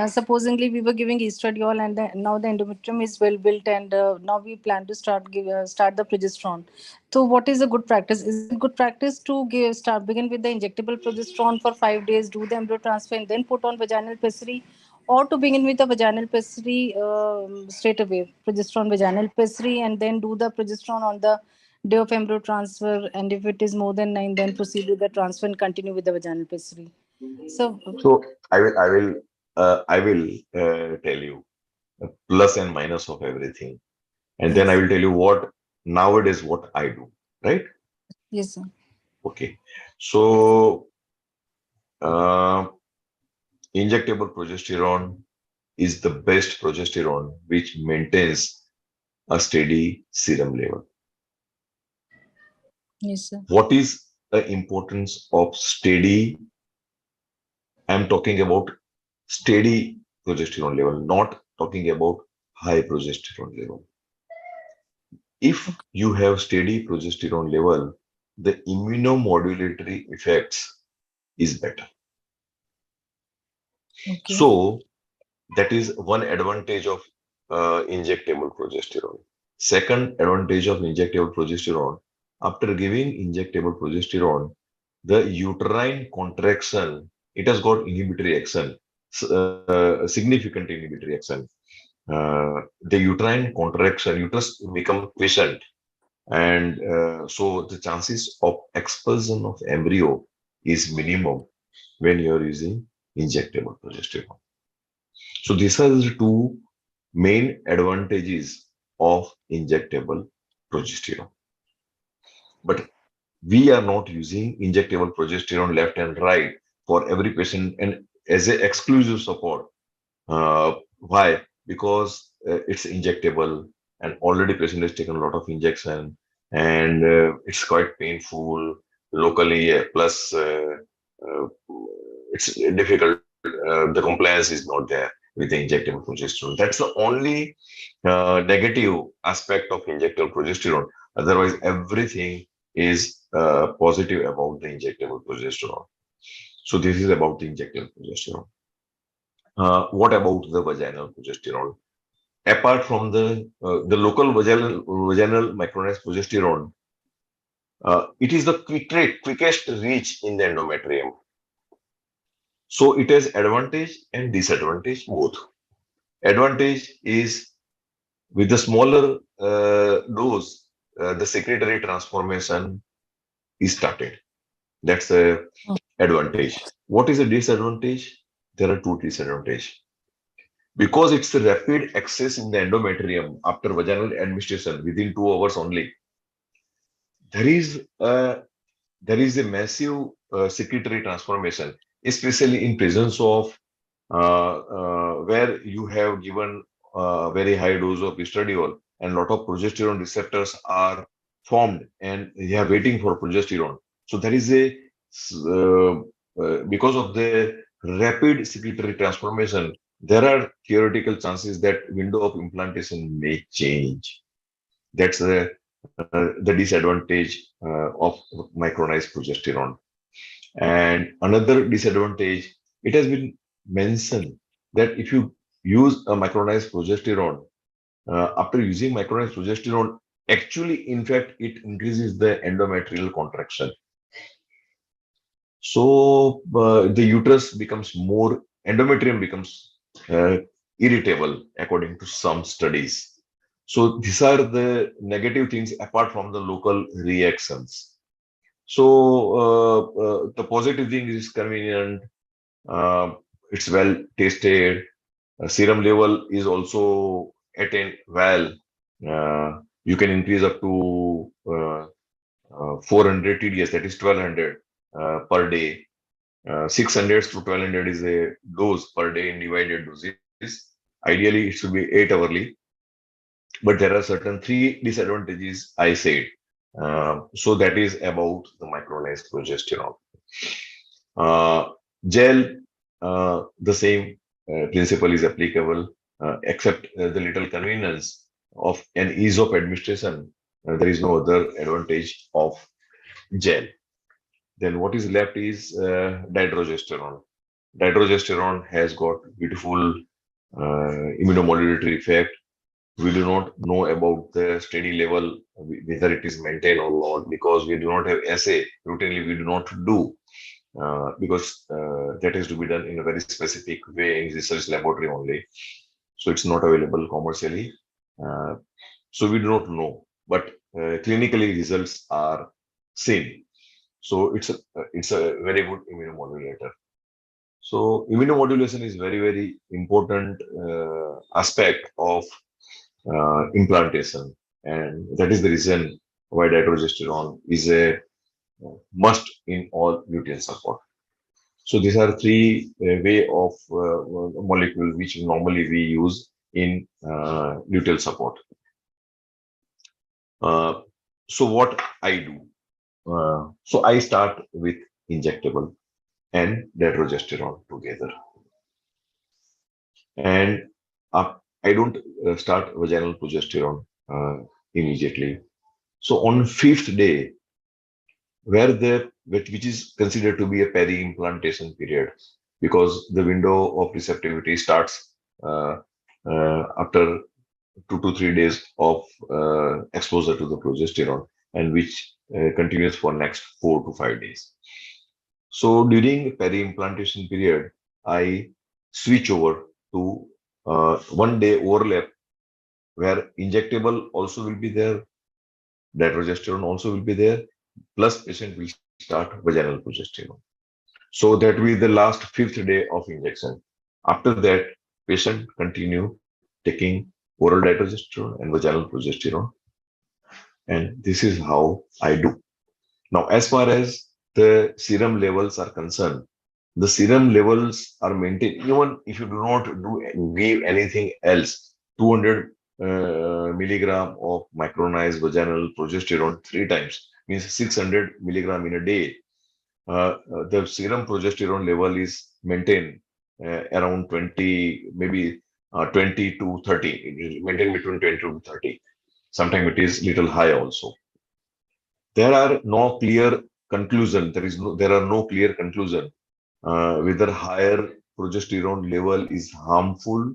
supposingly we were giving estradiol and now the endometrium is well built and now we plan to start the progesterone. So what is a good practice? Is it good practice to begin with the injectable progesterone for 5 days, do the embryo transfer and then put on vaginal pessary, or to begin with the vaginal pessary straight away, progesterone vaginal pessary, and then do the progesterone on the day of embryo transfer, and if it is more than 9 then proceed with the transfer and continue with the vaginal pessary. So So I will tell you plus and minus of everything, and then I yes, will tell you what nowadays what I do. Right? yes sir. Okay. So uh, injectable progesterone is the best progesterone which maintains a steady serum level. Yes sir. What is the importance of steady? I'm talking about steady progesterone level, not talking about high progesterone level. If you have steady progesterone level, the immunomodulatory effects is better. Okay. So that is one advantage of injectable progesterone. Second advantage of injectable progesterone, after giving injectable progesterone, the uterine contraction, it has got inhibitory action, significant inhibitory action. The uterine contraction, uterus become quiescent, and so the chances of expulsion of embryo is minimum when you are using injectable progesterone. So these are the two main advantages of injectable progesterone. But we are not using injectable progesterone left and right for every patient and as an exclusive support. Why? Because it's injectable and already patient has taken a lot of injection, and it's quite painful locally. Plus, it's difficult. The compliance is not there with the injectable progesterone. That's the only negative aspect of injectable progesterone. Otherwise, everything is positive about the injectable progesterone. So this is about the injectable progesterone. What about the vaginal progesterone? Apart from the local vaginal micronized progesterone, it is the quickest reach in the endometrium. So it has advantage and disadvantage both. Advantage is with the smaller dose, the secretory transformation is started. That's the advantage. What is the disadvantage? There are two disadvantages. Because it's the rapid access in the endometrium after vaginal administration within 2 hours only, there is a, there is a massive secretory transformation, especially in presence of where you have given very high dose of estradiol and lot of progesterone receptors are formed and they are waiting for progesterone. So there is a because of the rapid secretory transformation, there are theoretical chances that window of implantation may change. That's the disadvantage of micronized progesterone. And another disadvantage, it has been mentioned that if you use a micronized progesterone, after using micronized progesterone, Actually, in fact, it increases the endometrial contraction. So the uterus becomes more, endometrium becomes uh, irritable, according to some studies. So these are the negative things apart from the local reactions. So the positive thing is convenient, uh, it's well tasted, serum level is also attained well. You can increase up to 400 TDS, that is 1200 per day. 600 to 1200 is a dose per day in divided doses. Ideally, it should be 8 hourly, but there are certain three disadvantages I said. So that is about the micronized progesterone. Gel, the same principle is applicable, except the little convenience of an ease of administration. There is no other advantage of gel. Then what is left is dydrogesterone. Dydrogesterone has got beautiful immunomodulatory effect. We do not know about the steady level, whether it is maintained or not, because we do not have assay. Routinely, we do not do because that has to be done in a very specific way in research laboratory only. So it's not available commercially. Uh, so we do not know, but clinically results are seen. So it's a very good immunomodulator. So immunomodulation is very very important aspect of implantation, and that is the reason why dydrogesterone is a must in all luteal support. So these are three way of molecule which normally we use in luteal support. Uh, so what I do? So I start with injectable and dydrogesterone together, and I don't start vaginal progesterone immediately. So on fifth day, where the which is considered to be a peri-implantation period, because the window of receptivity starts after 2 to 3 days of exposure to the progesterone, and which continues for next 4 to 5 days. So during peri-implantation period, I switch over to 1 day overlap where injectable also will be there, dydrogesterone also will be there, plus patient will start vaginal progesterone. So that will be the last fifth day of injection. After that, patient continue taking oral dydrogesterone and vaginal progesterone, and this is how I do. Now, as far as the serum levels are concerned, the serum levels are maintained even if you do not give anything else. 200 milligram of micronized vaginal progesterone 3 times means 600 milligram in a day. The serum progesterone level is maintained around 20, maybe 20 to 30. It is maintained between 20 to 30. Sometimes it is little high also. There are no clear conclusion. There are no clear conclusion whether higher progesterone level is harmful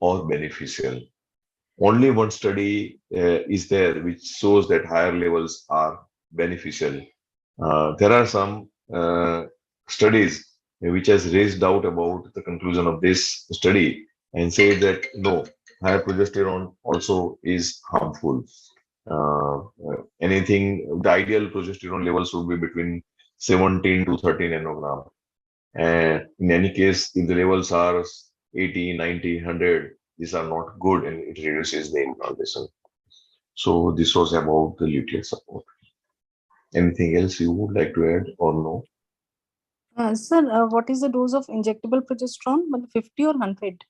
or beneficial. Only one study is there which shows that higher levels are beneficial. There are some studies which has raised doubt about the conclusion of this study and say that no, higher progesterone also is harmful. Anything, the ideal progesterone level should be between 17 to 30 nanogram. And in any case, if the levels are 80, 90, 100, these are not good and it reduces the implantation. So this was about the luteal support. Anything else you would like to add or no? Sir, what is the dose of injectable progesterone? 50 or 100?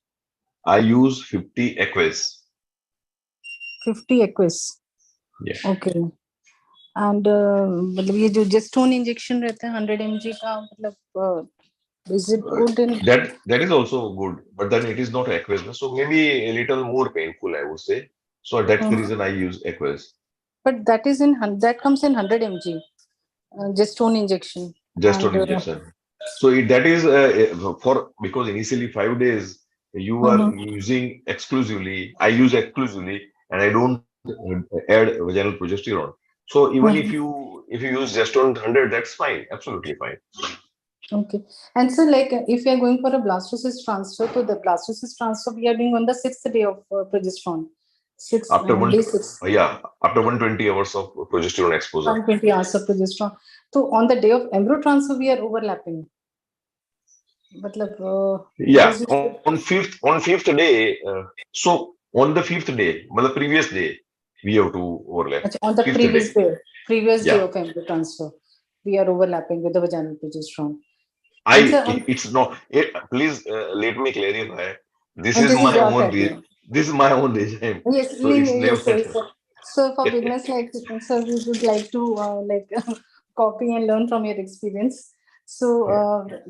I use 50 aqueous. 50 aqueous. Yeah. Okay. And मतलब ये जो gestone injection रहता है 100 mg का मतलब is it good in that is also good, but then it is not aqueous, so maybe a little more painful, I would say. So that's the reason I use aqueous. But that is in that comes in 100 mg gestone injection. Gestone injection. So that is for, because initially 5 days you are using exclusively. I use exclusively, and I don't add vaginal progesterone. So even if you use just on 100, that's fine, absolutely fine. Okay. And so, like, if we are going for a blastocyst transfer, so the blastocyst transfer we are doing on the 6th day of progesterone. After Day 6. yeah, after 120 hours of progesterone exposure. 120 hours of progesterone. So on the day of embryo transfer, we are overlapping. Matlab, Yeah, because you on fifth day. So on the fifth day, the previous day, we have to overlap. on the Fifth day. previous day Yeah. of embryo transfer, we are overlapping with the vaginal progesterone. It's not. Please let me clarify. This And is this is my your own. criteria. This is my own regime. Yes, So it's yes, never. yes. So for beginners like so we would like to copy and learn from your experience. So,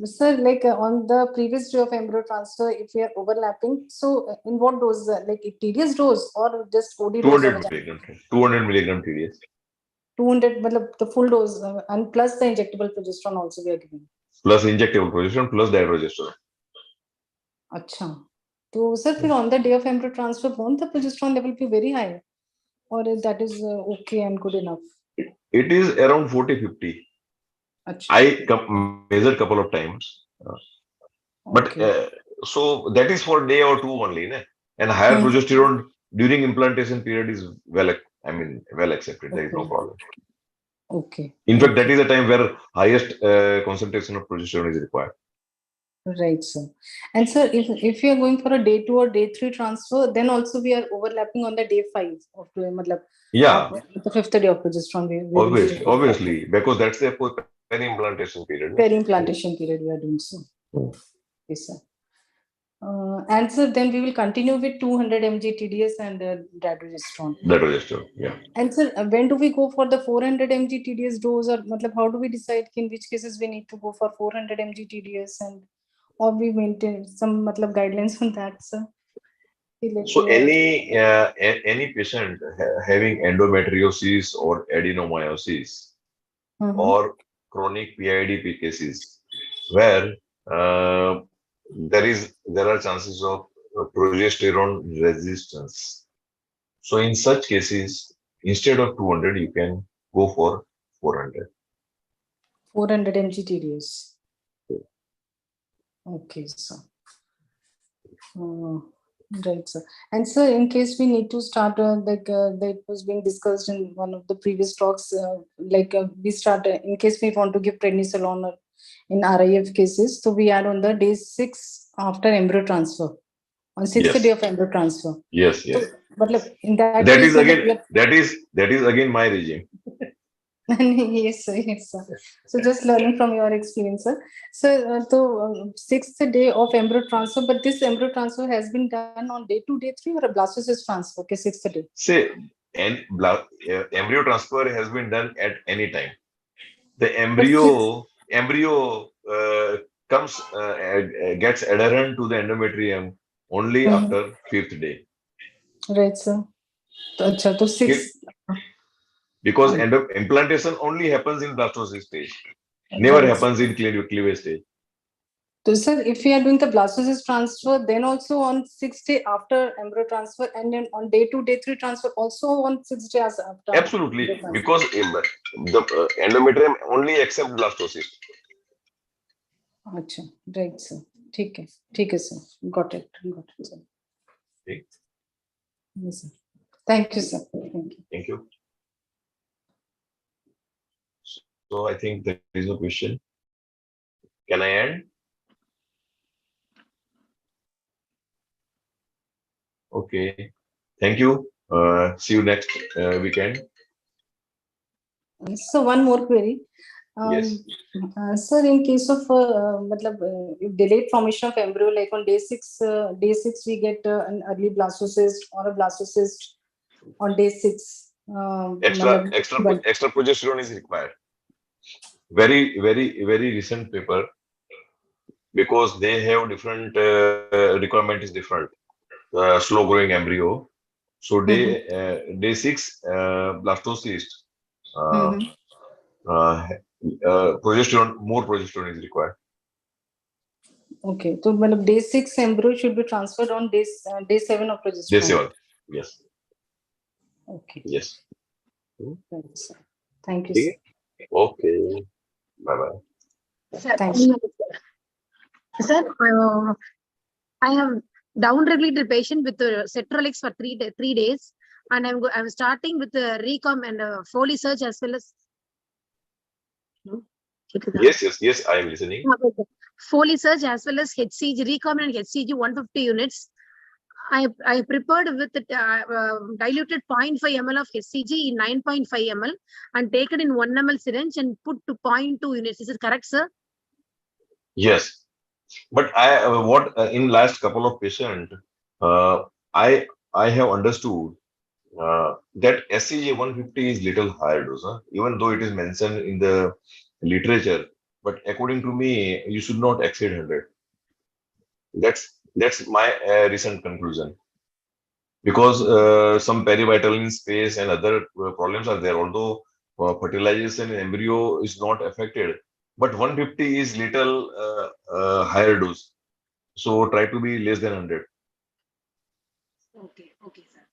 sir, like on the previous day of embryo transfer, if we are overlapping, so in what dose, like tedious dose or just OD dose of 200 milligram. 200 milligram TDS. 200, matlab, the full dose and plus the injectable progesterone also we are giving. Plus injectable progesterone plus dydrogesterone. अच्छा तो sir फिर on the day of embryo transfer won't the progesterone level be very high or that is okay and good enough? It is around 40-50. अच्छा I measured couple of times. But okay. so that is for day or two only, ne? And higher progesterone during implantation period is well accepted. There is no Okay. problem. Okay. In fact, that Okay. is the time where highest concentration of progesterone is required. Right, sir. And sir, if we are going for a day 2 or day 3 transfer, then also we are overlapping on the day 5 of the matlab, Yeah, the 5th day of progesterone. We will be obviously, because that's the peri-implantation period. peri-implantation period we are doing so. Yes, sir. And sir, then we will continue with 200 mg TDS and dydrogesterone. Dydrogesterone, yeah. And sir, when do we go for the 400 mg TDS dose, or matlab, how do we decide in which cases we need to go for 400 mg TDS, and or we maintain some matlab guidelines on that, sir? So any patient having endometriosis or adenomyosis or chronic PID cases where there are chances of progesterone resistance. So in such cases, instead of 200, you can go for 400. 400 mg TDS. Okay, sir. Right, sir. And sir, in case we need to start, that was being discussed in one of the previous talks, we start, in case we want to give prednisolone or in RIF cases, so we add on the day 6 after embryo transfer, on 6th day of embryo transfer. Yes. So, but look, in that That case, is again that is again my regime. yes, sir. So just learning from your experience, sir. So, 6th day of embryo transfer, but this embryo transfer has been done on day 2, day 3, or a blastocyst transfer? Okay, 6th day. Say, embryo transfer has been done at any time. The embryo comes gets adherent to the endometrium only after 5th day. Right, sir. So 6. Because implantation only happens in blastocyst stage, never happens in cleavage stage. So, sir, if we are doing the blastocyst transfer, then also on 6th day after embryo transfer, and then on day 2, day 3 transfer, also on 6th day after. Absolutely, because the endometrium only accept blastocyst. अच्छा, right, sir. ठीक है, sir. Got it, sir. Okay. Yes, sir. Thank you, sir. Thank you. So I think there is a question. Can I end? Okay. Thank you. See you next weekend. So one more query. Yes. Sir, in case of delayed formation of embryo, like on day 6, we get an early blastocyst or a blastocyst on day 6. Extra progesterone is required. Very recent paper, because they have different requirement is different. Slow growing embryo. So day 6 blastocyst. More progesterone is required. Okay, so day 6 embryo should be transferred on day 7 of progesterone. Day 7, yes. Okay. Yes. Right, sir. Thank you, Okay. sir. Okay. Bye bye. Sir, Thanks. sir, I have down-regulated patient with cetrolix for 3 days, and I'm starting with the recom and Foley search as well as. No? Yes. I am listening. Foley search as well as HCG, recombinant HCG 150 units. I prepared with diluted 0.5 ml of HCG in 9.5 ml and taken in 1 ml syringe and put to 0.2 units. Is it correct, sir? Yes. But I what in last couple of patient, uh, I I have understood that SCG 150 is little higher dose, huh? Even though it is mentioned in the literature. But according to me, you should not exceed 100. That's my recent conclusion. Because some perivital space and other problems are there. Although fertilization in embryo is not affected, but 150 is little higher dose. So try to be less than 100. Okay, sir.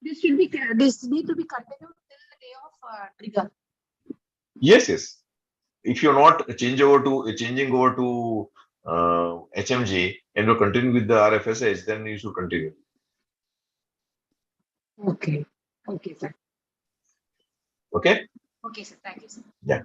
This need to be continued till the day of trigger. Yes. If you're not changing over to HMG and you continue with the RFSH, then you should continue. Okay, sir. Okay. Okay, sir. Thank you, sir. Yeah.